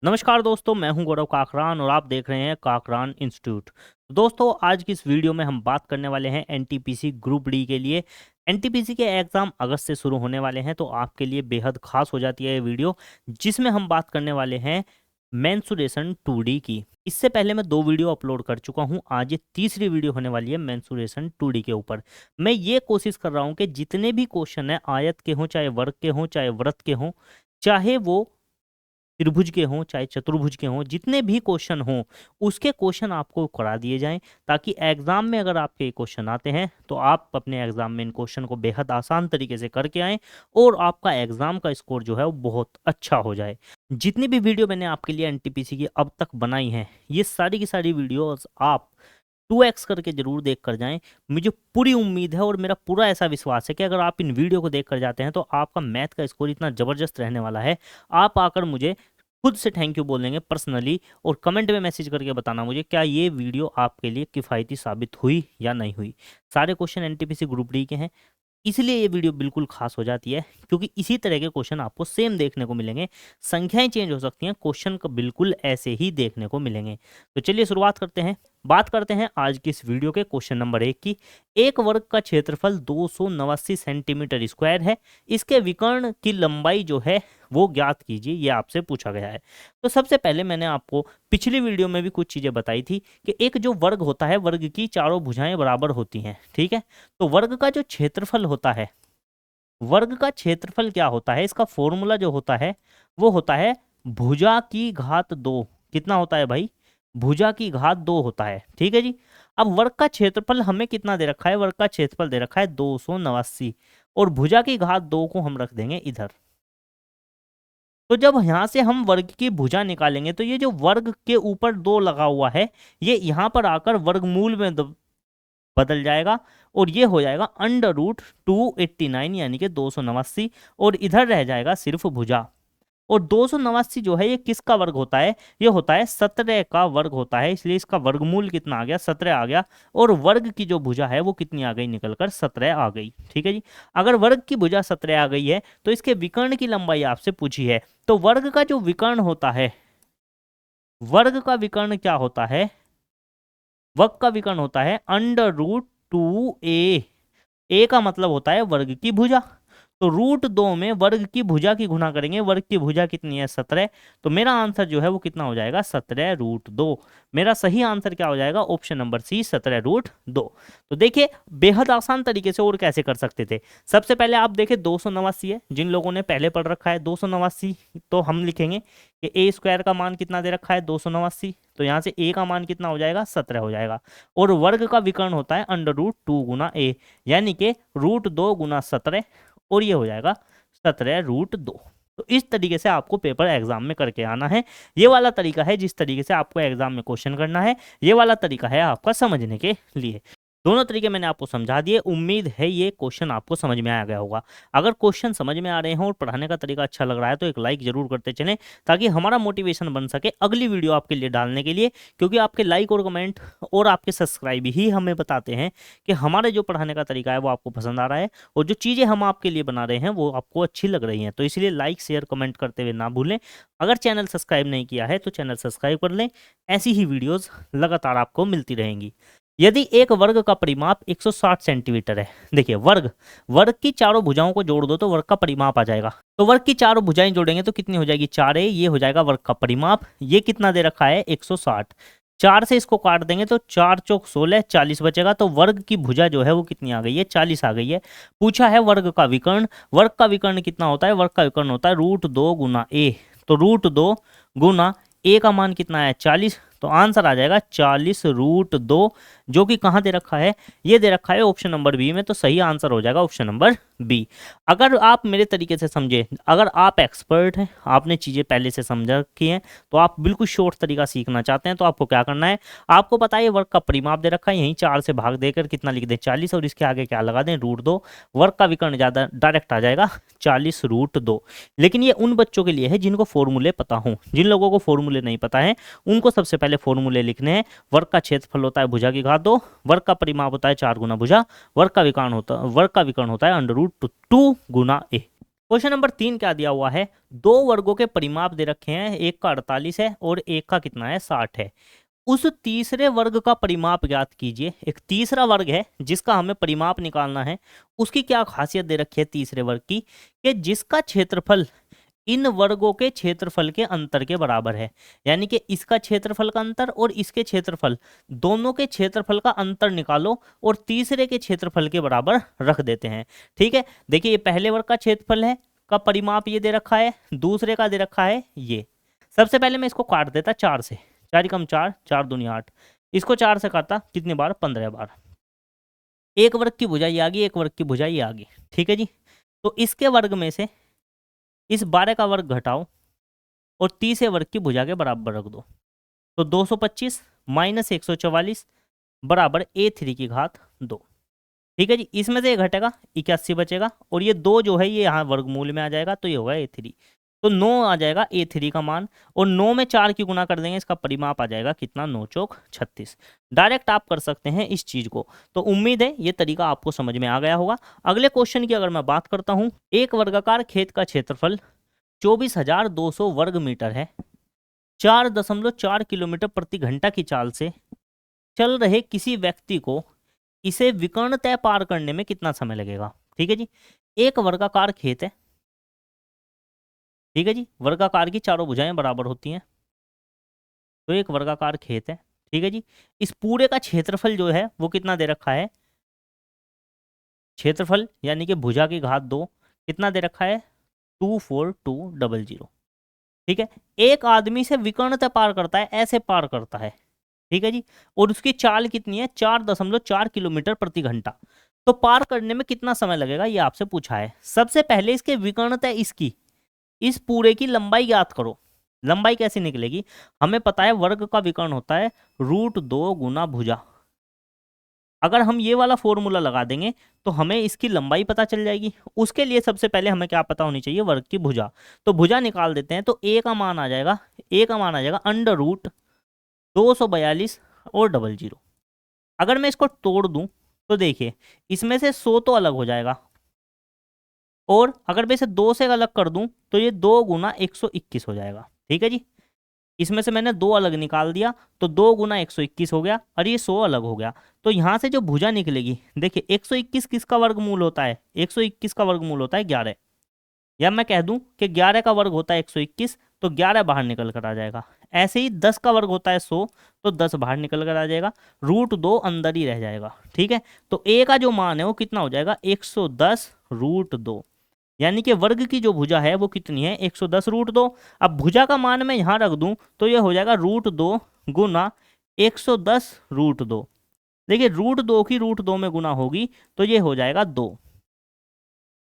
नमस्कार दोस्तों, मैं हूं गौरव काकरान और आप देख रहे हैं काकरान इंस्टीट्यूट। दोस्तों, आज की इस वीडियो में हम बात करने वाले हैं एनटीपीसी ग्रुप डी के लिए। एनटीपीसी के एग्ज़ाम अगस्त से शुरू होने वाले हैं, तो आपके लिए बेहद खास हो जाती है ये वीडियो, जिसमें हम बात करने वाले हैं मेंसुरेशन 2D की। इससे पहले मैं 2 वीडियो अपलोड कर चुका हूं, आज ये तीसरी वीडियो होने वाली है मेंसुरेशन 2D के ऊपर। मैं ये कोशिश कर रहा हूं कि जितने भी क्वेश्चन हैं, आयत के हों, चाहे वर्ग के हों, चाहे वृत्त के हों, चाहे वो त्रिभुज के हों चाहे चतुर्भुज के हों, जितने भी क्वेश्चन हों उसके क्वेश्चन आपको करा दिए जाएं, ताकि एग्जाम में अगर आपके ये क्वेश्चन आते हैं तो आप अपने एग्जाम में इन क्वेश्चन को बेहद आसान तरीके से करके आएँ और आपका एग्जाम का स्कोर जो है वो बहुत अच्छा हो जाए। जितनी भी वीडियो मैंने आपके लिए एनटीपीसी की अब तक बनाई हैं, ये सारी की सारी वीडियोस आप 2x करके जरूर देख कर जाएं। मुझे पूरी उम्मीद है और मेरा पूरा ऐसा विश्वास है कि अगर आप इन वीडियो को देख कर जाते हैं तो आपका मैथ का स्कोर इतना ज़बरदस्त रहने वाला है। आप आकर मुझे खुद से थैंक यू बोलेंगे पर्सनली, और कमेंट में मैसेज करके बताना मुझे क्या ये वीडियो आपके लिए किफ़ायती साबित हुई या नहीं हुई। सारे क्वेश्चन एनटीपीसी ग्रुप डी के हैं, इसलिए ये वीडियो बिल्कुल खास हो जाती है, क्योंकि इसी तरह के क्वेश्चन आपको सेम देखने को मिलेंगे। संख्याएं चेंज हो सकती हैं, क्वेश्चन का बिल्कुल ऐसे ही देखने को मिलेंगे। तो चलिए शुरुआत करते हैं। बात करते हैं आज की इस वीडियो के क्वेश्चन नंबर 1 की। एक वर्ग का क्षेत्रफल 289 सेंटीमीटर स्क्वायर है, इसके विकर्ण की लंबाई जो है वो ज्ञात कीजिए, ये आपसे पूछा गया है। तो सबसे पहले मैंने आपको पिछली वीडियो में भी कुछ चीज़ें बताई थी कि एक जो वर्ग होता है, वर्ग की चारों भुजाएं बराबर होती हैं, ठीक है। तो वर्ग का जो क्षेत्रफल होता है, वर्ग का क्षेत्रफल क्या होता है, इसका फॉर्मूला जो होता है वो होता है भुजा की घात 2। कितना होता है भाई? भुजा की घात 2 होता है, ठीक है जी। अब वर्ग का क्षेत्रफल हमें कितना दे रखा है? वर्ग का क्षेत्रफल दे रखा है 289, और भुजा की घात 2 को हम रख देंगे इधर। तो जब यहाँ से हम वर्ग की भुजा निकालेंगे तो ये जो वर्ग के ऊपर 2 लगा हुआ है, ये यहाँ पर आकर वर्गमूल में बदल जाएगा, और ये हो जाएगा √289 यानी कि 289, और इधर रह जाएगा सिर्फ भुजा। और 289 जो है ये किसका वर्ग होता है? ये होता है 17 का वर्ग होता है, इसलिए इसका वर्गमूल कितना आ गया? 17 आ गया। और वर्ग की जो भुजा है वो कितनी आ गई? निकलकर 17 आ गई, ठीक है जी। अगर वर्ग की भुजा 17 आ गई है तो इसके विकर्ण की लंबाई आपसे पूछी है। तो वर्ग का जो विकर्ण होता है, वर्ग का विकर्ण क्या होता है? वर्ग का विकर्ण होता है √2a। ए का मतलब होता है वर्ग की भुजा। तो √2 में वर्ग की भुजा की गुणा करेंगे, वर्ग की भुजा कितनी है? 17। तो मेरा आंसर जो है वो कितना हो जाएगा? 17√2। मेरा सही आंसर क्या हो जाएगा? Option number C, 17√2। तो देखिए, बेहद आसान तरीके से और कैसे कर सकते थे। सबसे पहले आप देखें 289 है, जिन लोगों ने पहले पढ़ रखा है 289, तो हम लिखेंगे कि ए स्क्वायर का मान कितना दे रखा है? 289। तो यहाँ से ए का मान कितना हो जाएगा? 17 हो जाएगा। और वर्ग का विकर्ण होता है √2 गुना ए, यानी कि √2 गुना 17, और ये हो जाएगा 17√2। तो इस तरीके से आपको पेपर एग्जाम में करके आना है। ये वाला तरीका है जिस तरीके से आपको एग्जाम में क्वेश्चन करना है, ये वाला तरीका है आपका समझने के लिए। दोनों तरीके मैंने आपको समझा दिए, उम्मीद है ये क्वेश्चन आपको समझ में आ गया होगा। अगर क्वेश्चन समझ में आ रहे हैं और पढ़ाने का तरीका अच्छा लग रहा है तो एक लाइक जरूर करते चलें, ताकि हमारा मोटिवेशन बन सके अगली वीडियो आपके लिए डालने के लिए। क्योंकि आपके लाइक और कमेंट और आपके सब्सक्राइब ही हमें बताते हैं कि हमारे जो पढ़ाने का तरीका है वो आपको पसंद आ रहा है, और जो चीज़ें हम आपके लिए बना रहे हैं वो आपको अच्छी लग रही हैं। तो इसलिए लाइक शेयर कमेंट करते हुए ना भूलें। अगर चैनल सब्सक्राइब नहीं किया है तो चैनल सब्सक्राइब कर लें, ऐसी ही वीडियोज़ लगातार आपको मिलती रहेंगी। यदि एक वर्ग का परिमाप 160 सेंटीमीटर है, देखिए वर्ग, वर्ग की चारों भुजाओं को जोड़ दो तो वर्ग का परिमाप आ जाएगा। तो वर्ग की चारों भुजाएं जोड़ेंगे तो कितनी हो जाएगी? 4a, ये हो जाएगा वर्ग का परिमाप। ये कितना दे रखा है? 160। 4 से इसको काट देंगे तो 4 चौक 16, 40 बचेगा। तो वर्ग की भुजा जो है वो कितनी आ गई है? 40 आ गई है। पूछा है वर्ग का विकर्ण। वर्ग का विकर्ण कितना होता है? वर्ग का विकर्ण होता है √2 गुना ए। तो √2 गुना ए का मान कितना है? 40। तो आंसर आ जाएगा 40√2, जो कि कहाँ दे रखा है? ये दे रखा है ऑप्शन नंबर बी में। तो सही आंसर हो जाएगा ऑप्शन नंबर बी। अगर आप मेरे तरीके से समझे, अगर आप एक्सपर्ट हैं, आपने चीज़ें पहले से समझ रखी हैं, तो आप बिल्कुल शॉर्ट तरीका सीखना चाहते हैं, तो आपको क्या करना है? आपको पता है वर्ग का परिमाप दे रखा है, यहीं 4 से भाग देकर कितना लिख दें? 40, और इसके आगे क्या लगा दें? √2। वर्ग का विकर्ण ज़्यादा डायरेक्ट आ जाएगा 40√2। लेकिन ये उन बच्चों के लिए है जिनको फॉर्मूले पता हों। जिन लोगों को फॉर्मूले नहीं पता है उनको सबसे पहले फॉर्मूले लिखने हैं। वर्ग का क्षेत्रफल होता है भुजा की घात 2, वर्ग का परिमाप होता है 4 गुना भुजा, वर्ग का विकर्ण होता है √2 गुना ए। क्वेश्चन नंबर 3 क्या दिया हुआ है, दो वर्गों के परिमाप दे रखे हैं, एक का 48 है और एक का कितना है 60 है। उस तीसरे वर्ग का परिमाप ज्ञात कीजिए। एक तीसरा वर्ग है जिसका हमें परिमाप निकालना है। उसकी क्या खासियत दे रखी है तीसरे वर्ग की, कि जिसका क्षेत्रफल इन वर्गों के क्षेत्रफल के अंतर के बराबर है। यानी कि इसका क्षेत्रफल का अंतर और इसके क्षेत्रफल, दोनों के क्षेत्रफल का अंतर निकालो और तीसरे के क्षेत्रफल के बराबर रख देते हैं। ठीक है, देखिए ये पहले वर्ग का क्षेत्रफल है, का परिमाप ये दे रखा है, दूसरे का दे रखा है ये। सबसे पहले मैं इसको काट देता 4 से, 4 कम 4, 4 दूनी 8, इसको 4 से काटा कितनी बार, 15 बार। एक वर्ग की भुजा ये आ गई, एक वर्ग की भुजा ये आ गई। ठीक है जी, तो इसके वर्ग में से इस 12 का वर्ग घटाओ और तीसरे वर्ग की भुजा के बराबर रख दो, तो 225 माइनस 144 बराबर a3 की घात 2। ठीक है जी, इसमें से ये घटेगा 81 बचेगा और ये 2 जो है ये यहाँ वर्गमूल में आ जाएगा, तो ये होगा a3, तो 9 आ जाएगा a3 का मान। और 9 में 4 की गुना कर देंगे, इसका परिमाप आ जाएगा कितना, 9 चौक 36। डायरेक्ट आप कर सकते हैं इस चीज को। तो उम्मीद है ये तरीका आपको समझ में आ गया होगा। अगले क्वेश्चन की अगर मैं बात करता हूं, एक वर्गाकार खेत का क्षेत्रफल 24,200 वर्ग मीटर है। 4.4 किलोमीटर प्रति घंटा की चाल से चल रहे किसी व्यक्ति को इसे विकर्णतः पार करने में कितना समय लगेगा। ठीक है जी, एक वर्गाकार खेत है। ठीक है जी, वर्गाकार की चारों भुजाएं बराबर होती हैं, तो एक वर्गाकार खेत है। ठीक है जी, इस पूरे का क्षेत्रफल जो है वो कितना दे रखा है, क्षेत्रफल यानी कि भुजा की घात 2 कितना दे रखा है, 24200। ठीक है, एक आदमी से विकर्णतः पार करता है, ऐसे पार करता है। ठीक है जी, और उसकी चाल कितनी है, 4.4 किलोमीटर प्रति घंटा। तो पार करने में कितना समय लगेगा ये आपसे पूछा है। सबसे पहले इसके विकर्णतः इसकी, इस पूरे की लंबाई ज्ञात करो। लंबाई कैसे निकलेगी, हमें पता है वर्ग का विकर्ण होता है √2 गुना भुजा। अगर हम ये वाला फॉर्मूला लगा देंगे तो हमें इसकी लंबाई पता चल जाएगी। उसके लिए सबसे पहले हमें क्या पता होनी चाहिए, वर्ग की भुजा। तो भुजा निकाल देते हैं, तो a का मान आ जाएगा, a का मान आ जाएगा √242 और 00। अगर मैं इसको तोड़ दूं तो देखिए इसमें से 100 तो अलग हो जाएगा, और अगर मैं इसे 2 से अलग कर दूं तो ये 2 गुना 121 हो जाएगा। ठीक है जी, इसमें से मैंने 2 अलग निकाल दिया, तो 2 गुना 121 हो गया और ये 100 अलग हो गया। तो यहाँ से जो भुजा निकलेगी, देखिए 121 किसका वर्गमूल होता है, 121 का वर्गमूल होता है 11। या मैं कह दूं कि 11 का वर्ग होता है 121, तो 11 बाहर निकल कर आ जाएगा। ऐसे ही 10 का वर्ग होता है 100, तो 10 बाहर निकल कर आ जाएगा, √2 अंदर ही रह जाएगा। ठीक है, तो a का जो मान है वो कितना हो जाएगा, 110 √2। यानी कि वर्ग की जो भुजा है वो कितनी है, 110 √2। अब भुजा का मान मैं यहाँ रख दूं तो ये हो जाएगा √2 गुना 110 √2। देखिए √2 की √2 में गुना होगी तो ये हो जाएगा 2।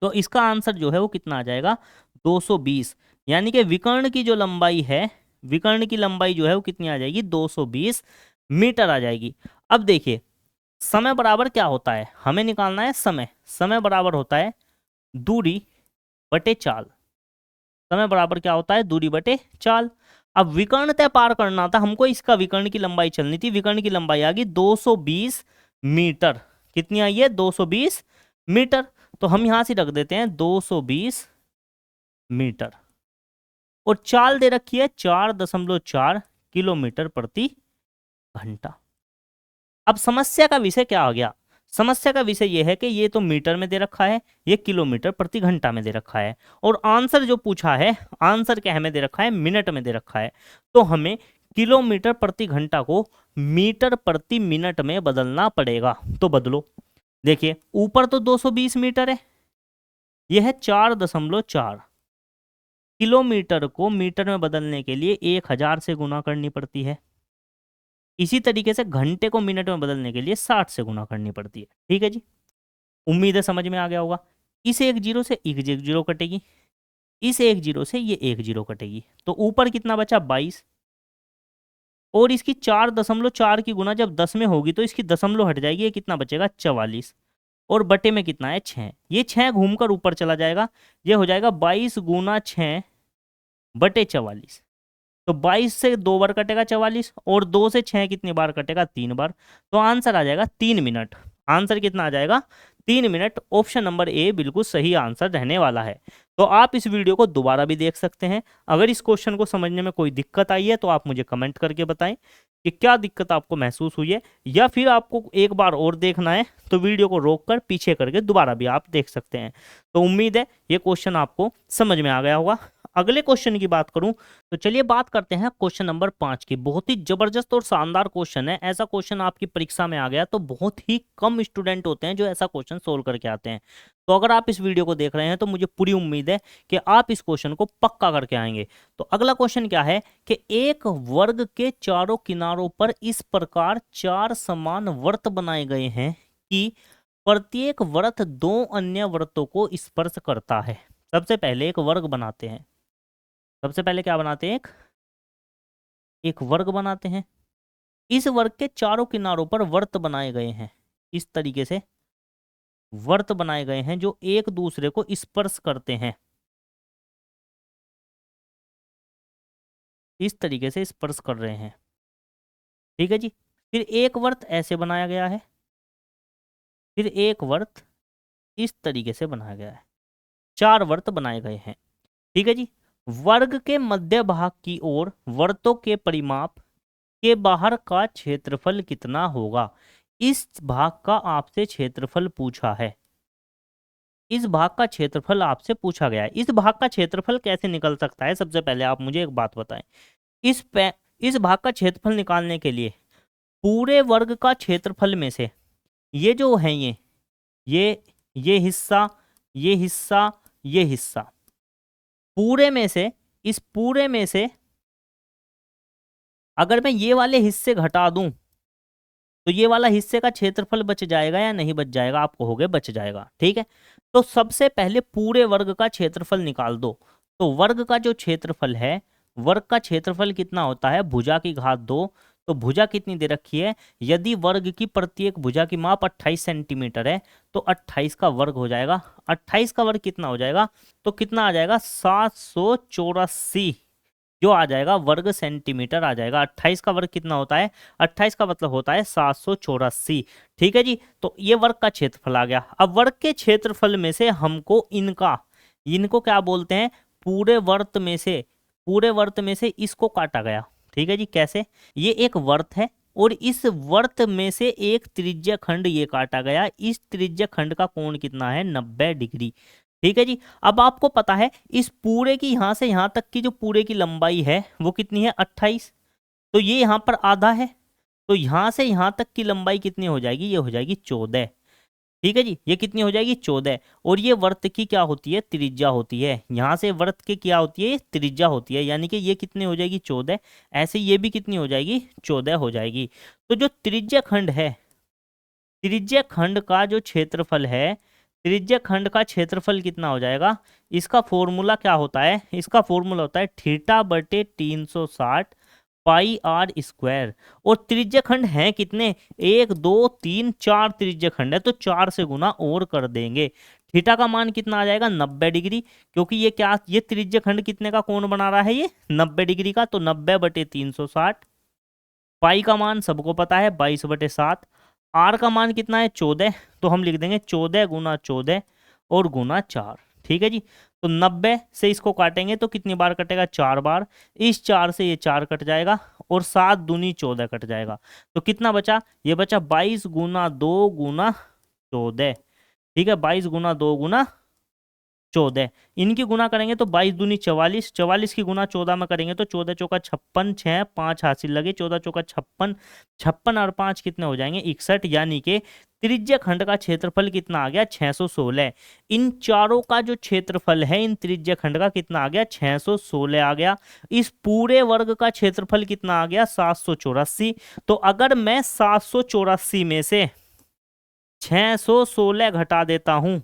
तो इसका आंसर जो है वो कितना आ जाएगा, 220। यानी कि विकर्ण की जो लंबाई है, विकर्ण की लंबाई जो है वो कितनी आ जाएगी, 220 मीटर आ जाएगी। अब देखिए समय बराबर क्या होता है, हमें निकालना है समय। समय बराबर होता है दूरी बटे चाल। समय बराबर क्या होता है, दूरी बटे चाल। अब विकर्ण तय पार करना था हमको, इसका विकर्ण की लंबाई चलनी थी। विकर्ण की लंबाई आ गई 220 मीटर। कितनी आई है, 220 मीटर। तो हम यहां से रख देते हैं 220 मीटर, और चाल दे रखी है 4.4 किलोमीटर प्रति घंटा। अब समस्या का विषय क्या आ गया, समस्या का विषय यह है कि ये तो मीटर में दे रखा है, ये किलोमीटर प्रति घंटा में दे रखा है, और आंसर जो पूछा है, आंसर क्या हमें दे रखा है, मिनट में दे रखा है। तो हमें किलोमीटर प्रति घंटा को मीटर प्रति मिनट में बदलना पड़ेगा। तो बदलो, देखिए ऊपर तो 220 मीटर है, यह है 4.4। किलोमीटर को मीटर में बदलने के लिए 1000 से गुना करनी पड़ती है। इसी तरीके से घंटे को मिनट में बदलने के लिए 60 से गुना करनी पड़ती है। ठीक है जी, उम्मीद है समझ में आ गया होगा। इस 1 0 से 1 0 कटेगी, इस 1 0 से ये 1 0 कटेगी, तो ऊपर कितना बचा, 22। और इसकी 4.4 की गुना जब 10 में होगी तो इसकी दशमलव हट जाएगी, ये कितना बचेगा, 44। और बटे में कितना है, 6। ये 6 घूमकर ऊपर चला जाएगा, ये हो जाएगा 22 गुना 6 बटे 44। तो 22 से 2 बार कटेगा 44, और 2 से 6 कितनी बार कटेगा, 3 बार। तो आंसर आ जाएगा 3 मिनट। आंसर कितना आ जाएगा, 3 मिनट। ऑप्शन नंबर ए बिल्कुल सही आंसर रहने वाला है। तो आप इस वीडियो को दोबारा भी देख सकते हैं। अगर इस क्वेश्चन को समझने में कोई दिक्कत आई है तो आप मुझे कमेंट करके बताएं कि क्या दिक्कत आपको महसूस हुई है, या फिर आपको एक बार और देखना है तो वीडियो को रोककर पीछे करके दोबारा भी आप देख सकते हैं। तो उम्मीद है ये क्वेश्चन आपको समझ में आ गया होगा। अगले क्वेश्चन की बात करूं तो चलिए बात करते हैं क्वेश्चन नंबर 5 की। बहुत ही जबरदस्त और शानदार क्वेश्चन है। ऐसा क्वेश्चन आपकी परीक्षा में आ गया तो बहुत ही कम स्टूडेंट होते हैं जो ऐसा क्वेश्चन सोल्व करके आते हैं। तो अगर आप इस वीडियो को देख रहे हैं तो मुझे पूरी उम्मीद है कि आप इस क्वेश्चन को पक्का करके आएंगे। तो अगला क्वेश्चन क्या है कि एक वर्ग के चारों किनारों पर इस प्रकार 4 समान वृत्त बनाए गए हैं कि प्रत्येक वृत्त 2 अन्य वृत्तों को स्पर्श करता है। सबसे पहले एक वर्ग बनाते हैं। सबसे पहले क्या बनाते हैं? एक वर्ग बनाते हैं। इस वर्ग के चारों किनारों पर वृत्त बनाए गए हैं। इस तरीके से वृत्त बनाए गए हैं जो एक दूसरे को स्पर्श करते हैं। इस तरीके से स्पर्श कर रहे हैं। ठीक है जी। फिर एक वर्त ऐसे बनाया गया है, फिर एक वर्त इस तरीके से बनाया गया है। 4 वर्त बनाए गए हैं। ठीक है जी। वर्ग के मध्य भाग की ओर वर्तों के परिमाप के बाहर का क्षेत्रफल कितना होगा? इस भाग का आपसे क्षेत्रफल पूछा है। इस भाग का क्षेत्रफल आपसे पूछा गया है। इस भाग का क्षेत्रफल कैसे निकल सकता है? सबसे पहले आप मुझे एक बात बताएं। इस भाग का क्षेत्रफल निकालने के लिए पूरे वर्ग का क्षेत्रफल में से ये जो है ये हिस्सा, ये हिस्सा, ये हिस्सा, पूरे में से, इस पूरे में से अगर मैं ये वाले हिस्से घटा दूं तो ये वाला हिस्से का क्षेत्रफल बच जाएगा या नहीं बच जाएगा? आप कहोगे बच जाएगा। ठीक है। तो सबसे पहले पूरे वर्ग का क्षेत्रफल निकाल दो। तो वर्ग का जो क्षेत्रफल है, वर्ग का क्षेत्रफल कितना होता है? भुजा की घात 2। तो भुजा कितनी दे रखी है? यदि वर्ग की प्रत्येक भुजा की माप 28 सेंटीमीटर है तो 28 का वर्ग हो जाएगा। 28 का वर्ग कितना हो जाएगा? तो कितना आ जाएगा? 784 जो आ जाएगा वर्ग सेंटीमीटर आ जाएगा। 28 का वर्ग कितना होता है? 28 का मतलब होता है 784। ठीक है जी। तो ये वर्ग का क्षेत्रफल आ गया। अब वर्ग के क्षेत्रफल में से हमको इनको क्या बोलते हैं? पूरे वर्त में से इसको काटा गया। ठीक है जी। कैसे? ये एक वर्त है और इस वर्त में से एक त्रिज्या खंड ये काटा गया। इस त्रिज्या खंड का कोण कितना है? 90 डिग्री। ठीक है जी। अब आपको पता है इस पूरे की यहां से यहां तक की जो पूरे की लंबाई है वो कितनी है? 28। तो ये यहां पर आधा है, तो यहां से यहां तक की लंबाई कितनी हो जाएगी? ये हो जाएगी 14। ठीक है जी। ये कितनी हो जाएगी? 14। और ये वर्त की क्या होती है? त्रिज्या होती है। यहां से वर्त की क्या होती है? त्रिज्या होती है। यानी कि ये कितनी हो जाएगी? 14। ऐसे ये भी कितनी हो जाएगी? 14 हो जाएगी। तो जो त्रिज्या खंड है, त्रिज्या खंड का जो क्षेत्रफल है, त्रिज्या खंड का क्षेत्रफल कितना हो जाएगा? इसका फॉर्मूला क्या होता है? इसका फॉर्मूला होता है थीटा बटे 360 पाई आर स्क्वायर। और त्रिज्या खंड है कितने? 1 2 3 4 त्रिज्या खंड है, तो 4 से गुना और कर देंगे। थीटा का मान कितना आ जाएगा? 90 डिग्री। क्योंकि ये त्रिज्या खंड कितने का कोण बना रहा है? ये 90 डिग्री का। तो 90 बटे 360। पाई का मान सबको पता है 22 बटे 7। आर का मान कितना है? 14। तो हम लिख देंगे 14 गुना 14 और गुना 4। ठीक है जी। तो 90 से इसको काटेंगे तो कितनी बार कटेगा? 4 बार। इस 4 से ये 4 कट जाएगा और 7 दूनी 14 कट जाएगा। तो कितना बचा? ये बचा 22 गुना 2 गुना 14। ठीक है। 22 गुना 2 गुना 14। इनकी गुना करेंगे तो 22 दूनी 44, 44 की गुना 14 में करेंगे तो 14 चौका 56, 6 5 हासिल लगे, 14 चौका 56, 56 और 5 कितने हो जाएंगे? 61। यानी कि त्रिज्या खंड का क्षेत्रफल कितना आ गया? 616। इन चारों का जो क्षेत्रफल है इन त्रिज्या खंड का कितना आ गया? 616 आ गया। इस पूरे वर्ग का क्षेत्रफल कितना आ गया? 784। तो अगर मैं 784 में से 616 घटा देता हूं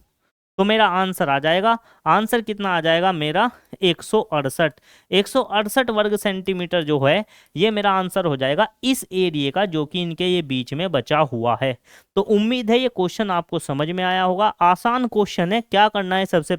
तो मेरा आंसर आ जाएगा। आंसर कितना आ जाएगा मेरा? 168। 168 वर्ग सेंटीमीटर जो है ये मेरा आंसर हो जाएगा इस एरिया का जो कि इनके ये बीच में बचा हुआ है। तो उम्मीद है ये क्वेश्चन आपको समझ में आया होगा। आसान क्वेश्चन है। क्या करना है? सबसे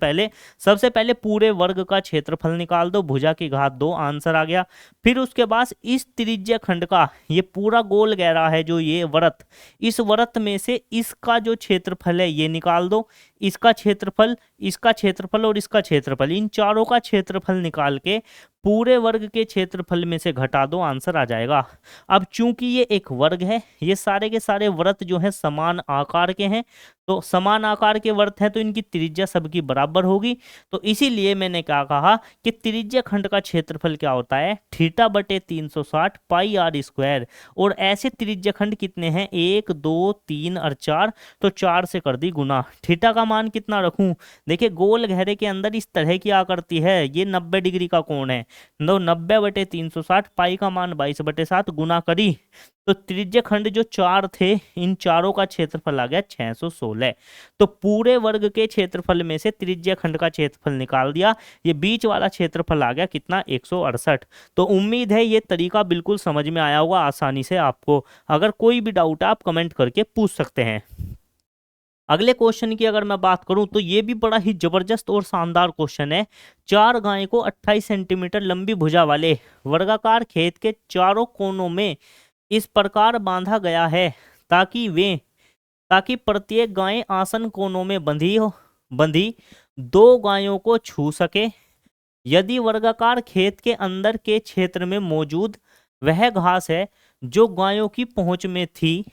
पहले पूरे वर्ग का क्षेत्रफल निकाल दो। भुजा की घात 2 आंसर आ गया। फिर उसके बाद इस त्रिज्या खंड का ये पूरा गोल घेरा है जो ये वृत्त, इस वृत्त में से इसका जो क्षेत्रफल है ये निकाल दो। इसका क्षेत्रफल, इसका क्षेत्रफल और इसका क्षेत्रफल, इन चारों का क्षेत्रफल निकाल के पूरे वर्ग के क्षेत्रफल में से घटा दो, आंसर आ जाएगा। अब चूंकि ये एक वर्ग है, ये सारे के सारे वृत्त जो है समान आकार के हैं, तो समान आकार के वृत्त हैं तो इनकी त्रिज्या सबकी बराबर होगी। तो इसीलिए मैंने क्या कहा कि त्रिज्या खंड का क्षेत्रफल क्या होता है, थीटा बटे 360 पाई आर स्क्वायर। और ऐसे त्रिज्या खंड कितने हैं, 1 2 3 और 4, तो 4 से कर दी गुना। थीटा का मान कितना रखूं, देखिए गोल घेरे के अंदर इस तरह की आकृति है, ये 90 डिग्री का कोण है, 90 बटे 360, पाई का मान 22 बटे 7, गुना करी तो त्रिज्या खंड जो 4 थे, इन चारों का क्षेत्रफल आ गया 616। तो पूरे वर्ग के क्षेत्रफल में से त्रिज्या खंड का क्षेत्रफल निकाल दिया, ये बीच वाला क्षेत्रफल आ गया कितना, 168। तो उम्मीद है ये तरीका बिल्कुल समझ में आया होगा आसानी से आपको। अगर कोई भी डाउट है आप कमेंट करके पूछ सकते हैं। अगले क्वेश्चन की अगर मैं बात करूं तो ये भी बड़ा ही जबरदस्त और शानदार क्वेश्चन है। 4 गाय को 28 सेंटीमीटर लंबी भुजा वाले वर्गाकार खेत के चारों कोनों में इस प्रकार बांधा गया है ताकि प्रत्येक गाय आसन कोनों में बंधी 2 गायों को छू सके। यदि वर्गाकार खेत के अंदर के क्षेत्र में मौजूद वह घास है जो गायों की पहुंच में थी,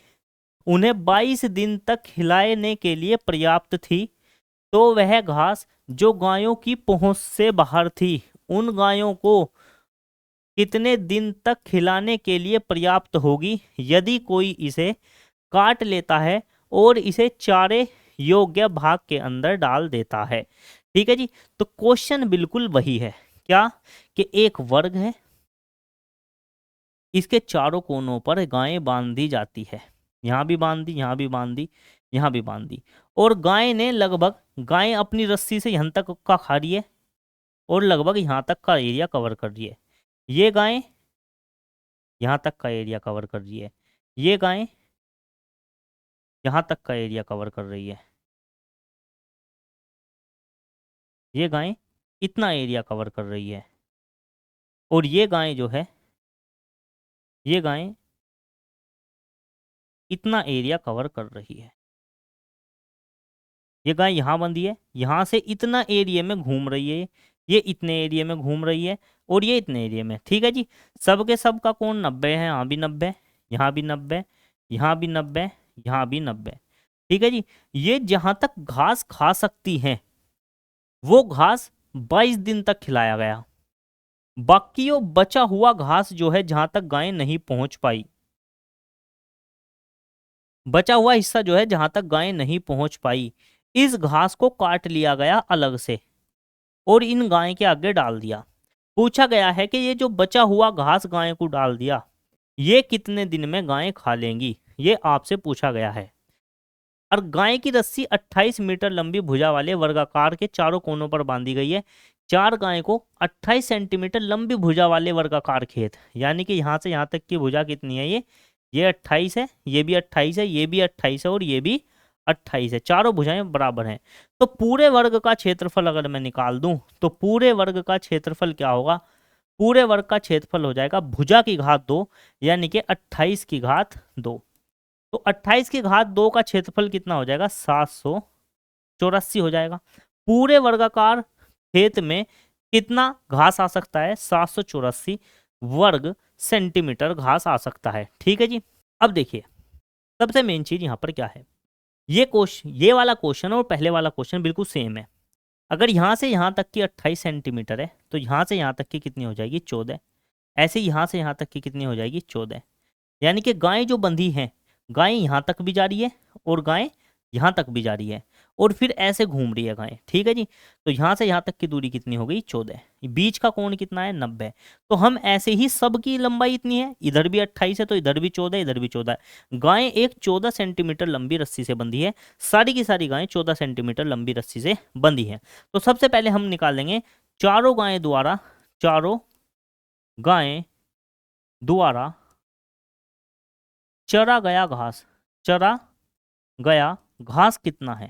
उन्हें 22 दिन तक खिलाने के लिए पर्याप्त थी, तो वह घास जो गायों की पहुंच से बाहर थी, उन गायों को कितने दिन तक खिलाने के लिए पर्याप्त होगी यदि कोई इसे काट लेता है और इसे चारे योग्य भाग के अंदर डाल देता है। ठीक है जी, तो क्वेश्चन बिल्कुल वही है, क्या कि एक वर्ग है, इसके चारों कोनों पर गायें बांधी जाती है, यहां भी बांधी, यहां भी बांधी, यहां भी बांधी, और गाय अपनी रस्सी से यहां तक का खा रही है और लगभग यहां तक का एरिया कवर कर रही है। ये गाय यहां तक का एरिया कवर कर रही है, ये गाय यहां तक का एरिया कवर कर रही है, ये गाय इतना एरिया कवर कर रही है, और ये गाय जो है, ये गाय इतना एरिया कवर कर रही है। ये गाय यहाँ बंधी है, यहाँ से इतना एरिया में घूम रही है, ये इतने एरिया में घूम रही है और ये इतने एरिया में। ठीक है जी, सबके सब का कोण 90 है, यहाँ भी 90, यहाँ भी 90, यहाँ भी 90, यहाँ भी 90। ठीक है जी, ये जहां तक घास खा सकती हैं वो घास 22 दिन तक खिलाया गया। बाकी वो बचा हुआ घास जो है, जहां तक गाय नहीं पहुंच पाई, बचा हुआ हिस्सा जो है जहां तक गाय नहीं पहुंच पाई, इस घास को काट लिया गया अलग से और इन गाय के आगे डाल दिया। पूछा गया है कि ये जो बचा हुआ घास गाय को डाल दिया, ये कितने दिन में गायें खा लेंगी, ये आपसे पूछा गया है। और गाय की रस्सी 28 मीटर लंबी भुजा वाले वर्गाकार के चारों कोनों पर बांधी गई है। 4 गाय को 28 सेंटीमीटर लंबी भुजा वाले वर्गाकार खेत, यानी कि यहां से यहां तक की भुजा कितनी है, ये 28 है, ये भी 28 है, ये भी 28 है और ये भी 28 है, चारों भुजाएं बराबर हैं। तो पूरे वर्ग का क्षेत्रफल अगर मैं निकाल दूं तो पूरे वर्ग का क्षेत्रफल क्या होगा, पूरे वर्ग का क्षेत्रफल हो जाएगा भुजा की घात 2 यानी कि 28 की घात 2। तो 28 की घात 2 का क्षेत्रफल कितना हो जाएगा, 784 हो जाएगा। पूरे वर्गाकार खेत में कितना घास आ सकता है, 784 वर्ग सेंटीमीटर घास आ सकता है। ठीक है जी, अब देखिए सबसे मेन चीज यहां पर क्या है, ये वाला क्वेश्चन और पहले वाला क्वेश्चन बिल्कुल सेम है। अगर यहां से यहां तक की 28 सेंटीमीटर है तो यहां से यहां तक की कितनी हो जाएगी, 14। ऐसे यहां से यहां तक की कितनी हो जाएगी, 14। यानी कि गाय जो बंधी है, गाय यहां तक भी जा रही है और गाय यहां तक भी जा रही है और फिर ऐसे घूम रही है गाय। ठीक है जी, तो यहां से यहां तक की दूरी कितनी हो गई, 14। बीच का कोण कितना है, 90। तो हम ऐसे ही सबकी लंबाई इतनी है, इधर भी 28 है तो इधर भी 14, इधर भी 14 है। गाय एक 14 सेंटीमीटर लंबी रस्सी से बंधी है, सारी की सारी गाय 14 सेंटीमीटर लंबी रस्सी से बंधी है। तो सबसे पहले हम निकालेंगे चारों गायें द्वारा चरा गया घास कितना है।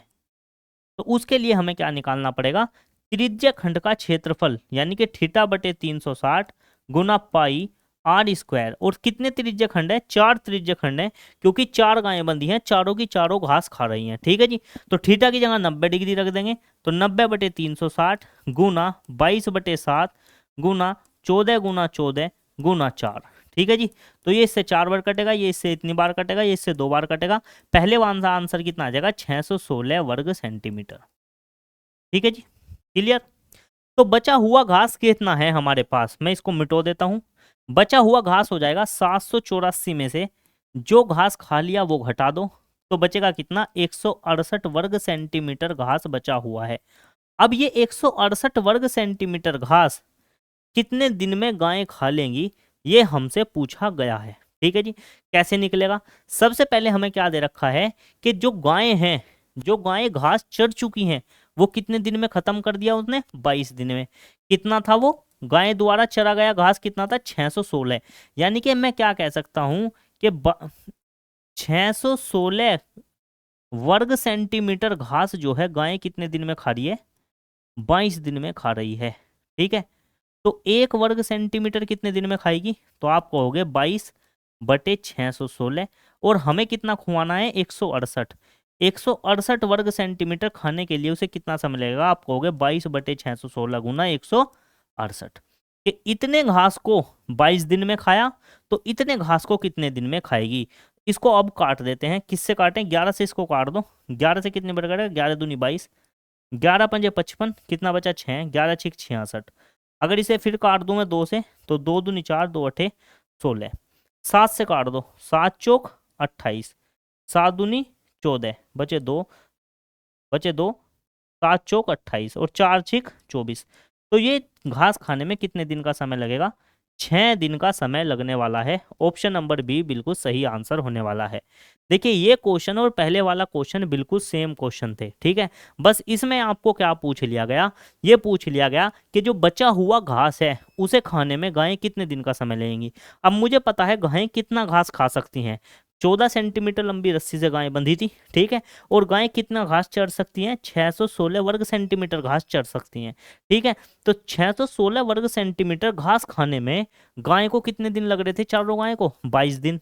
तो उसके लिए हमें क्या निकालना पड़ेगा, त्रिज्या खंड का क्षेत्रफल यानी कि थीटा बटे 360 गुना पाई आर स्क्वायर। और कितने त्रिज्य खंड है? 4 त्रिज्य खंड है, क्योंकि 4 गायें बंधी हैं, चारों की चारों घास खा रही हैं। ठीक है जी। तो थीटा की जगह 90 डिग्री रख देंगे, तो 90/360 गुना 22/7 गुना 14 गुना 14 गुना 4। ठीक है जी। तो ये इससे 4 बार कटेगा, ये इससे इतनी बार कटेगा, ये इससे 2 बार कटेगा। पहले वाला का आंसर कितना आ जाएगा? 616 वर्ग सेंटीमीटर। ठीक है जी, क्लियर। तो बचा हुआ घास कितना है हमारे पास? मैं इसको मिटो देता हूं। बचा हुआ घास हो जाएगा 784 में से जो घास खा लिया वो घटा दो, तो बचेगा कितना? 168 वर्ग सेंटीमीटर घास बचा हुआ है। अब ये 168 वर्ग सेंटीमीटर घास कितने दिन में गायें खा लेंगी, ये हमसे पूछा गया है। ठीक है जी। कैसे निकलेगा? सबसे पहले हमें क्या दे रखा है कि जो गायें हैं, जो गायें घास चर चुकी हैं, वो कितने दिन में खत्म कर दिया उसने? 22 दिन में। कितना था वो गायें द्वारा चरा गया घास? कितना था? 616। यानी कि मैं क्या कह सकता हूं कि 616 वर्ग सेंटीमीटर घास जो है गायें कितने दिन में खा रही है? 22 दिन में खा रही है। ठीक है। तो 1 वर्ग सेंटीमीटर कितने दिन में खाएगी? तो आप कहोगे 22/616। और हमें कितना खुआना है? 168। 168 वर्ग सेंटीमीटर खाने के लिए उसे कितना समय लगेगा? आप कहोगे 22/616 गुना 168। कि इतने घास को 22 दिन में खाया, तो इतने घास को कितने दिन में खाएगी? इसको अब काट देते हैं। किससे काटें? 11 से इसको काट दो। 11 से कितने बढ़ गए? 11 दूनी 22, 11 पंजे 55, कितना बचा? 6, 11 6 66। अगर इसे फिर काट दूं मैं 2 से, तो 2 दूनी 4, 2 अठे 16। 7 से काट दो, 7 चौक 28, 7 दूनी 14, बचे 2, बचे 2, 7 चौक 28 और 4 छिक 24। तो ये घास खाने में कितने दिन का समय लगेगा? 6 दिन का समय लगने वाला है। ऑप्शन नंबर बी बिल्कुल सही आंसर होने वाला है। देखिए ये क्वेश्चन और पहले वाला क्वेश्चन बिल्कुल सेम क्वेश्चन थे। ठीक है। बस इसमें आपको क्या पूछ लिया गया? ये पूछ लिया गया कि जो बचा हुआ घास है उसे खाने में गायें कितने दिन का समय लेंगी। अब मुझे पता है गायें कितना घास खा सकती हैं। 14 सेंटीमीटर लंबी रस्सी से गायें बंधी थी। ठीक है। और गायें कितना घास चर सकती हैं? 616 वर्ग सेंटीमीटर घास चर सकती हैं। ठीक है। तो 616 वर्ग सेंटीमीटर घास खाने में गाय को कितने दिन लग रहे थे? चारों गाय को 22 दिन।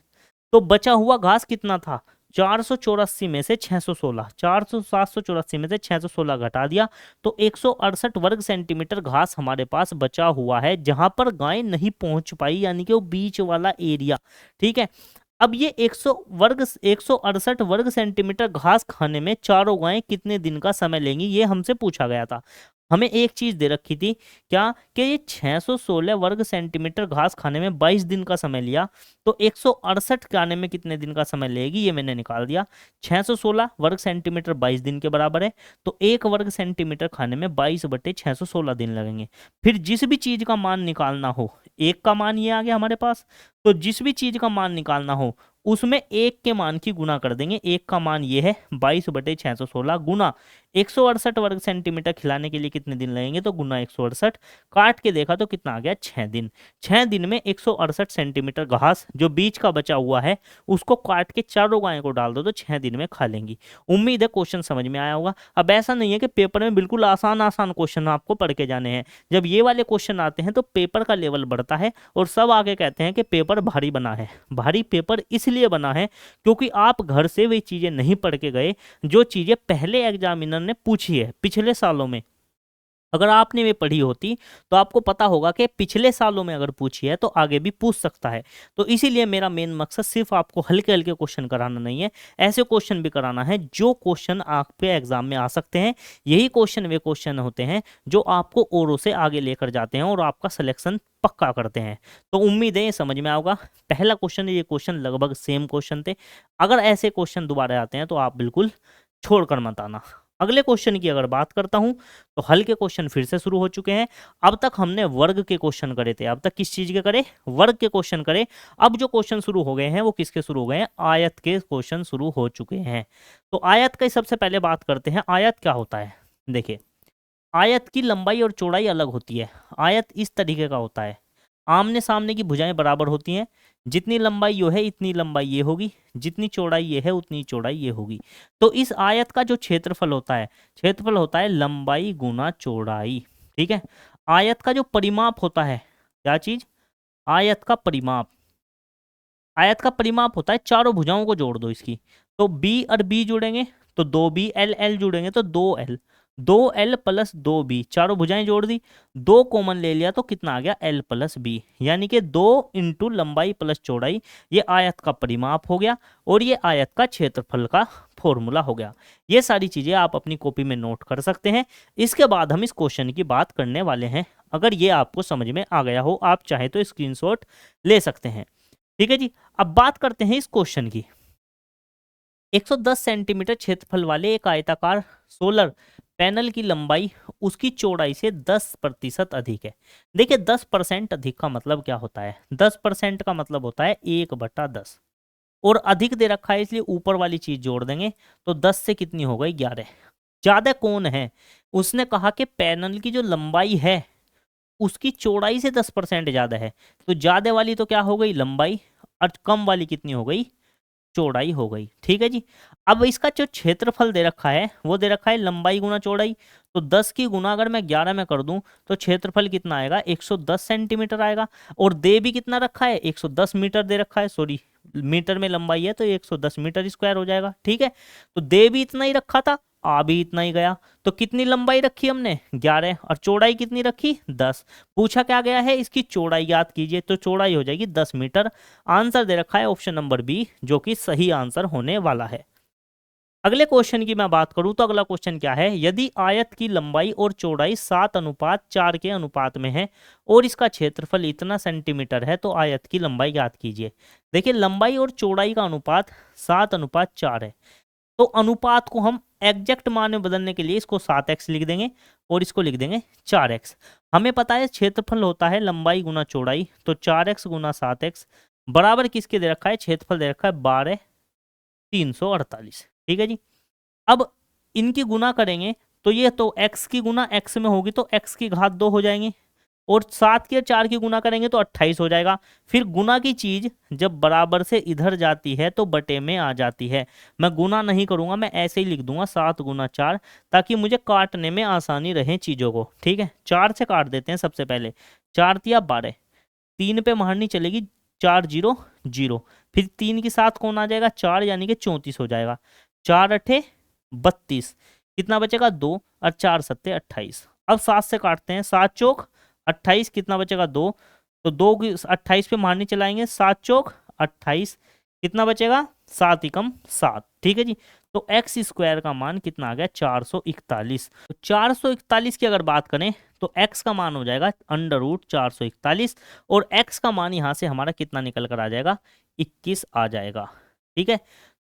तो बचा हुआ घास कितना था? 484 में से 616, 784 में से 616 घटा दिया, तो 168 वर्ग सेंटीमीटर घास हमारे पास बचा हुआ है, जहां पर गाय नहीं पहुंच पाई, यानी कि वो बीच वाला एरिया। ठीक है। अब ये 168 वर्ग सेंटीमीटर घास खाने में चारों गायें कितने दिन का समय लेंगी, ये हमसे पूछा गया था। हमें एक चीज दे रखी थी, क्या? कि ये 616 वर्ग सेंटीमीटर घास खाने में 22 दिन का समय लिया, तो 168 खाने में कितने दिन का समय लेगी, ये मैंने निकाल दिया। 616 वर्ग सेंटीमीटर 22 दिन के बराबर है, तो 1 वर्ग सेंटीमीटर खाने में 22/616 दिन लगेंगे। फिर जिस भी चीज का मान निकालना हो, एक का मान ये आ गया हमारे पास, तो जिस भी चीज का मान निकालना हो उसमें एक के मान की गुना कर देंगे। एक का मान ये है 22/616 गुना 168 वर्ग सेंटीमीटर खिलाने के लिए कितने दिन लगेंगे, तो गुना 168। काट के देखा तो कितना आ गया? 6 दिन। 6 दिन में 168 सेंटीमीटर घास जो बीच का बचा हुआ है उसको काट के चारों गायों को डाल दो, तो 6 दिन में खा लेंगी। उम्मीद है क्वेश्चन समझ में आया होगा। अब ऐसा नहीं है कि पेपर में बिल्कुल आसान आसान क्वेश्चन आपको पढ़ के जाने हैं। जब ये वाले क्वेश्चन आते हैं तो पेपर का लेवल बढ़ता है और सब आगे कहते हैं कि पेपर भारी बना है। भारी पेपर इसलिए बना है क्योंकि आप घर से वे चीजें नहीं पढ़ के गए जो चीजें पहले एग्जामिनर ने पूछी है पिछले सालों में। अगर आपने वे पढ़ी होती तो आपको पता होगा कि पिछले सालों में अगर पूछी है तो आगे भी पूछ सकता है। तो इसीलिए मेरा मेन मकसद सिर्फ आपको हल्के हल्के क्वेश्चन कराना नहीं है, ऐसे क्वेश्चन भी कराना है जो क्वेश्चन आपके एग्जाम में आ सकते हैं। यही क्वेश्चन वे क्वेश्चन होते हैं जो आपको औरों से आगे लेकर जाते हैं और आपका सिलेक्शन पक्का करते हैं। तो उम्मीद है ये समझ में आएगा। पहला क्वेश्चन, ये क्वेश्चन लगभग सेम क्वेश्चन थे। अगर ऐसे क्वेश्चन दोबारा आते हैं तो आप बिल्कुल छोड़कर मत आना। अगले क्वेश्चन की अगर बात करता हूं तो हल्के क्वेश्चन फिर से शुरू हो चुके हैं। अब तक हमने वर्ग के क्वेश्चन करे थे। अब तक किस चीज के करे? वर्ग के क्वेश्चन करे। अब जो क्वेश्चन शुरू हो गए हैं वो किसके शुरू हो गए हैं? आयत के क्वेश्चन शुरू हो चुके हैं। तो आयत की सबसे पहले बात करते हैं। आयत क्या होता है? देखिए, आयत की लंबाई और चौड़ाई अलग होती है। आयत इस तरीके का होता है, आमने सामने की भुजाएं बराबर होती हैं। जितनी लंबाई ये है इतनी लंबाई ये होगी, जितनी चौड़ाई ये है उतनी चौड़ाई ये होगी। तो इस आयत का जो क्षेत्रफल होता है लंबाई गुना चौड़ाई। ठीक है। आयत का जो परिमाप होता है, क्या चीज? आयत का परिमाप, आयत का परिमाप होता है चारों भुजाओं को जोड़ दो इसकी, तो बी और बी जुड़ेंगे तो 2b, एल एल जुड़ेंगे तो 2l, 2l प्लस 2b, चारों भुजाएं जोड़ दी, 2 कॉमन ले लिया तो कितना आ गया l प्लस b, यानी कि 2 इंटू लंबाई प्लस चौड़ाई, ये आयत का परिमाप हो गया और ये आयत का क्षेत्रफल का फॉर्मूला हो गया। ये सारी चीजें आप अपनी कॉपी में नोट कर सकते हैं। इसके बाद हम इस क्वेश्चन की बात करने वाले हैं। अगर ये आपको समझ में आ गया हो, आप चाहे तो स्क्रीनशॉट ले सकते हैं। ठीक है जी, अब बात करते हैं इस क्वेश्चन की। 110 सेंटीमीटर क्षेत्रफल वाले एक आयताकार सोलर पैनल की लंबाई उसकी चौड़ाई से 10% अधिक है। देखिए 10% अधिक का मतलब क्या होता है, 10% का मतलब होता है 1/10, और अधिक दे रखा है इसलिए ऊपर वाली चीज जोड़ देंगे तो 10 से कितनी हो गई 11। ज्यादा कौन है, उसने कहा कि पैनल की जो लंबाई है उसकी चौड़ाई से 10% ज्यादा है, तो ज्यादा वाली तो क्या हो गई लंबाई, और कम वाली कितनी हो गई चौड़ाई हो गई। ठीक है जी, अब इसका जो क्षेत्रफल दे रखा है वो दे रखा है लंबाई गुना चौड़ाई, तो 10 की गुना अगर मैं 11 में कर दूं तो क्षेत्रफल कितना आएगा 110 सेंटीमीटर आएगा, और दे भी कितना रखा है 110 मीटर दे रखा है, सॉरी मीटर में लंबाई है तो 110 मीटर स्क्वायर हो जाएगा। ठीक है, तो दे भी इतना ही रखा था, आ भी इतना ही गया, तो कितनी लंबाई रखी हमने 11 और चौड़ाई कितनी रखी 10। पूछा क्या गया है इसकी चौड़ाई याद कीजिए, तो चौड़ाई हो जाएगी 10 मीटर। आंसर दे रखा है ऑप्शन नंबर बी, जो कि सही आंसर होने वाला है। अगले क्वेश्चन की मैं बात करूं तो अगला क्वेश्चन क्या है, यदि आयत की लंबाई और चौड़ाई 7:4 के अनुपात में है और इसका क्षेत्रफल इतना सेंटीमीटर है तो आयत की लंबाई याद कीजिए। देखिए लंबाई और चौड़ाई का अनुपात 7:4 है, तो अनुपात को हम एग्जैक्ट मान में बदलने के लिए इसको 7x लिख देंगे और इसको लिख देंगे 4x। हमें पता है क्षेत्रफल होता है लंबाई गुना चौड़ाई, तो 4x गुना 7x बराबर किसके दे रखा है, क्षेत्रफल दे रखा है 12,348। ठीक है जी, अब इनकी गुना करेंगे तो ये तो x की गुना x में होगी तो x की घात 2 हो जाएंगे, और 7 के 4 की गुना करेंगे तो 28 हो जाएगा। फिर गुना की चीज जब बराबर से इधर जाती है तो बटे में आ जाती है। मैं गुना नहीं करूंगा, मैं ऐसे ही लिख दूंगा 7 गुना 4, ताकि मुझे काटने में आसानी रहे चीजों को। ठीक है, 4 से काट देते हैं सबसे पहले, 4 तिया 12, 3 पे महारनी चलेगी, 4 0 0, फिर 3 के साथ कौन आ जाएगा 4, यानी कि 34 हो जाएगा, 4 अठे 32, कितना बचेगा 2, और 4 सत्ते 28। अब 7 से काटते हैं, 7 चौक 28, कितना बचेगा 2, तो 2 की 28 पे मारनी चलाएंगे, 7 चौक 28, कितना बचेगा 7 एकम 7। ठीक है जी, तो एक्स स्क्वायर का मान कितना आ गया 441। तो 441 की अगर बात करें तो x का मान हो जाएगा √441, और x का मान यहाँ से हमारा कितना निकल कर आ जाएगा 21 आ जाएगा। ठीक है,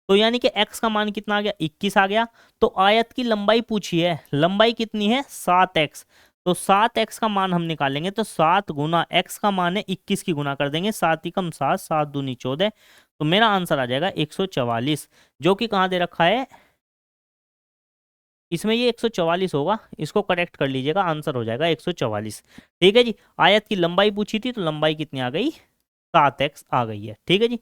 तो यानी कि x का मान कितना आ गया 21 आ गया। तो आयत की लंबाई पूछी है, लंबाई कितनी है 7x, तो 7x का मान हम निकालेंगे तो 7 गुना x का मान है 21 की गुना कर देंगे, 7 एकम 7, 7 दूनी 14, तो मेरा आंसर आ जाएगा 144, जो कि कहाँ दे रखा है, इसमें ये 144 होगा, इसको करेक्ट कर लीजिएगा, आंसर हो जाएगा 144। ठीक है जी, आयत की लंबाई पूछी थी तो लंबाई कितनी आ गई 7x आ गई है। ठीक है जी,